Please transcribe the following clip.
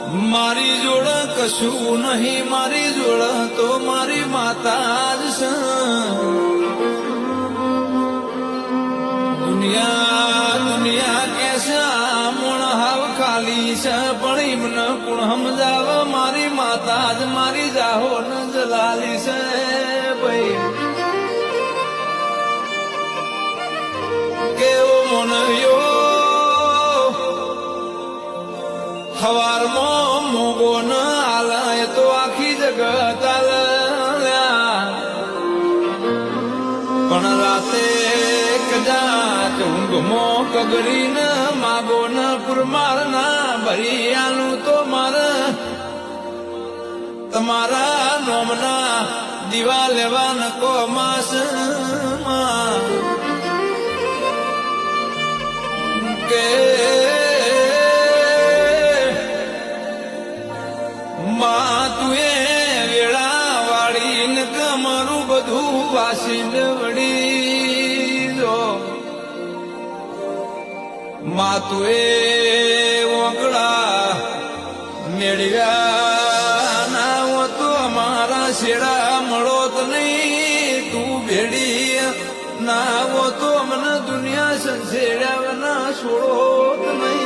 મારી જોડે કશું નહીં, મારી જોડે તો મારી માતા જ છે. દુનિયા કે છે મોણ હાવ ખાલી છે, પણ એમને કોણ સમજાવ? મારી માતા જ મારી જાહો ન જલાલી છે ભાઈ. કેવો મોનવ્યો હવારમાં મોગો ન હાલ તો આખી જગત હાલ, પણ રાતે કદાચ ઊંઘમો કગરી ન માગો ન પુરમાર ના ભરી આલું તો મારે તમારા નોમના દીવા લેવા નકો માસ કે માં તું એ વેળા વાળી ને કમરું બધું વાસીને વળી જો. માં તું એ ઓગળા મેળવ્યા ના હો તો અમારા શેડા મળોત નહીં. તું ભેડી ના હો તો અમને દુનિયા સંસેડ્યા ના છોડોત નહીં.